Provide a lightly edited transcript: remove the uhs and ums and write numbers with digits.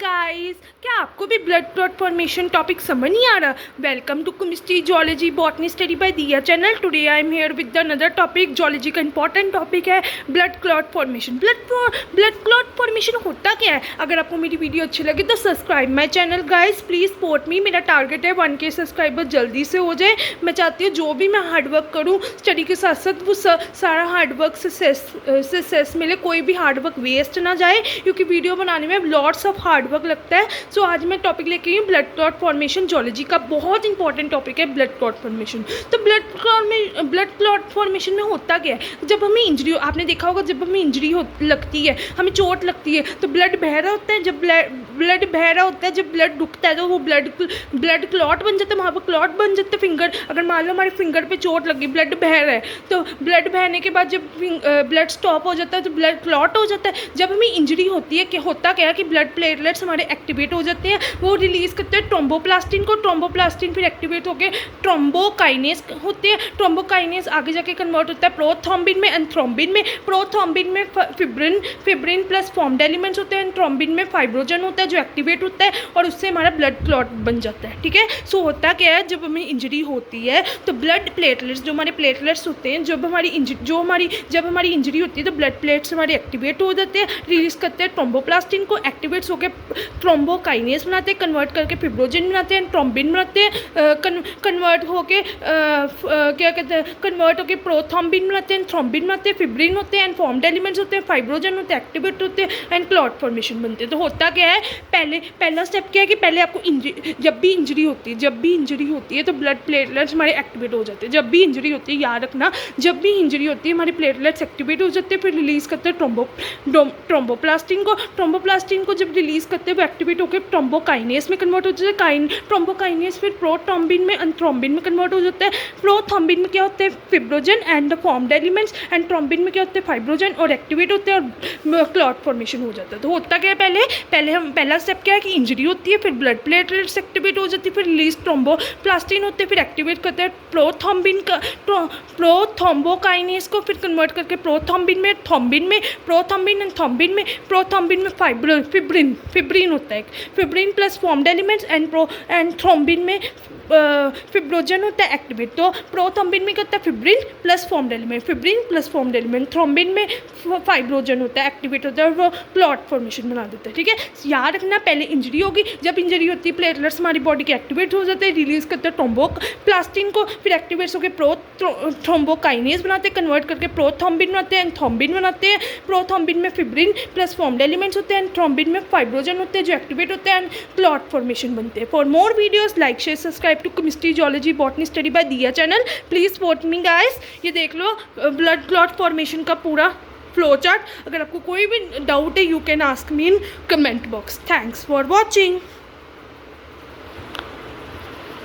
Guys, क्या आपको भी ब्लड क्लॉट फॉर्मेशन टॉपिक समझ नहीं आ रहा? Welcome to chemistry zoology botany study by Diya channel. Today I am here with another topic. Zoology का इंपॉर्टेंट टॉपिक है blood clot formation. Blood clot formation होता क्या है? अगर आपको मेरी वीडियो अच्छी लगे तो subscribe my channel guys, please support मी। मेरा टारगेट है 1K सब्सक्राइबर जल्दी से हो जाए। मैं चाहती हूँ जो भी मैं हार्डवर्क करूँ स्टडी के साथ साथ वो सारा हार्डवर्क सक्सेस मिले, कोई भी हार्डवर्क वेस्ट ना जाए, क्योंकि वीडियो बनाने में लॉट्स ऑफ हार्डवर्क लगता है। सो आज मैं टॉपिक लेके आई हूँ ब्लड क्लॉट फॉर्मेशन। जूलॉजी का बहुत इंपॉर्टेंट टॉपिक है ब्लड क्लॉट फॉर्मेशन। तो ब्लड क्लॉट फॉर्मेशन में होता क्या है? जब हमें इंजरी, आपने देखा होगा जब हमें इंजरी लगती है, हमें चोट लगती है तो ब्लड बह रहा होता है। जब ब्लड बह रहा होता है, जब ब्लड रुकता है तो वो ब्लड क्लॉट बन जाता है, वहाँ पर क्लॉट बन जाते हैं। फिंगर, अगर मान लो हमारे फिंगर पे चोट लगी, ब्लड बह रहा है, तो ब्लड बहने के बाद जब ब्लड स्टॉप हो जाता है तो ब्लड क्लॉट हो जाता है। जब हमें इंजरी होती है, कि होता क्या है कि ब्लड प्लेटलेट्स हमारे एक्टिवेट हो जाते हैं, वो रिलीज करते हैं ट्रोम्बोप्लास्टिन को। ट्रोम्बोप्लास्टिन फिर एक्टिवेट होकर ट्रोम्बोकाइनेस होते हैं। ट्रोम्बोकाइनेस आगे जाके कन्वर्ट होता है प्रोथ्रोम्बिन में, एंथ्रोम्बिन में। प्रोथ्रोम्बिन में फिब्रिन प्लस फॉर्म्ड एलिमेंट्स होते हैं। थ्रोम्बिन में फाइब्रोजन होता है जो एक्टिवेट होता है और उससे हमारा ब्लड क्लॉट बन जाता है। ठीक है, सो होता क्या है, जब हमें इंजरी होती है तो ब्लड प्लेटलेट्स, जो हमारे प्लेटलेट्स होते हैं, जब हमारी इंजरी होती है तो ब्लड प्लेट्स हमारे एक्टिवेट हो जाते हैं, रिलीज करते हैं ट्रोम्बोप्लास्टिन को। एक्टिवेट्स होकर ट्रोम्बोकाइनेस बनाते हैं, कन्वर्ट करके फिब्रोजिन बनाते हैं, ट्रोम्बिन बनाते हैं, कन्वर्ट होके क्या कहते हैं, कन्वर्ट होकर प्रोथ्रोम्बिन बनाते हैं, थ्रोम्बिन बनाते हैं, फिब्रिन होते हैं, एंड फॉर्म्ड एलिमेंट्स होते हैं, फाइब्रोजन होते हैं, एक्टिवेट होते हैं, एंड क्लॉट फॉर्मेशन बनते हैं। तो होता क्या है, पहला स्टेप क्या है कि पहले आपको जब भी इंजरी होती है तो ब्लड प्लेटलेट्स हमारे एक्टिवेट हो जाते हैं। जब भी इंजरी होती है, याद रखना, जब भी इंजरी होती है हमारे प्लेटलेट्स एक्टिवेट हो जाते हैं, फिर रिलीज़ करते हैं ट्रोम्बोप्लास्टिन को। ट्रोम्बोप्लास्टिन को जब रिलीज़ करते हैं वो एक्टिवेट होकर ट्रोम्बोकाइनेस में कन्वर्ट हो जाता है। ट्रोम्बोकाइनेस फिर प्रोथ्रोम्बिन में, एंथ्रोम्बिन में कन्वर्ट हो जाता है। प्रोथ्रोम्बिन में क्या होता है, fibrinogen and the formed elements, and thrombin में क्या होते हैं, फाइब्रोजन, और एक्टिवेट होते हैं और क्लॉट फॉर्मेशन हो जाता है। तो होता क्या है, पहला स्टेप क्या है कि इंजरी होती है, फिर ब्लड प्लेटलेट्स एक्टिवेट हो जाती है, फिर रिलीज ट्रोम्बोप्लास्टिन होते हैं, फिर एक्टिवेट करते हैं प्रोथ्रोम्बोकाइनेस को, फिर कन्वर्ट करके प्रोथ्रोम्बिन में, थ्रोम्बिन एंड थ्रोम्बिन में फिब्रिन होता है। Fibrin plus formed elements and thrombin में फिब्रोजन होता है एक्टिवेट। तो प्रोथ्रोम्बिन में क्या होता है, fibrin plus formed element, thrombin में फाइब्रोजन होता है, एक्टिवेट होता है, और वो क्लॉट फॉर्मेशन बना देता है। ठीक है, याद रखना, पहले इंजरी होगी, जब इंजरी होती है प्लेटलेट्स हमारी बॉडी के एक्टिवेट हो जाते हैं, रिलीज करते हैं ट्रोम्बोप्लास्टिन को, फिर एक्टिवेट्स होकर ट्रोम्बोकाइनेस बनाते हैं, कन्वर्ट करके प्रोथ्रोम्बिन बनाते हैं, थ्रोम्बिन बनाते हैं। प्रोथ्रोम्बिन में फिब्रिन प्लस फॉर्म्ड एलिमेंट्स होते हैं, थ्रोम्बिन में फाइब्रोजन होते हैं जो एक्टिवेट होते हैं, एंड क्लॉट फॉर्मेशन बनते हैं। For more videos like share subscribe to chemistry zoology botany study by Diya channel. Please support me guys. ये देख लो ब्लड क्लॉट फॉर्मेशन का पूरा फ्लो चार्ट। अगर आपको कोई भी डाउट है, you can ask me in comment box. Thanks for watching.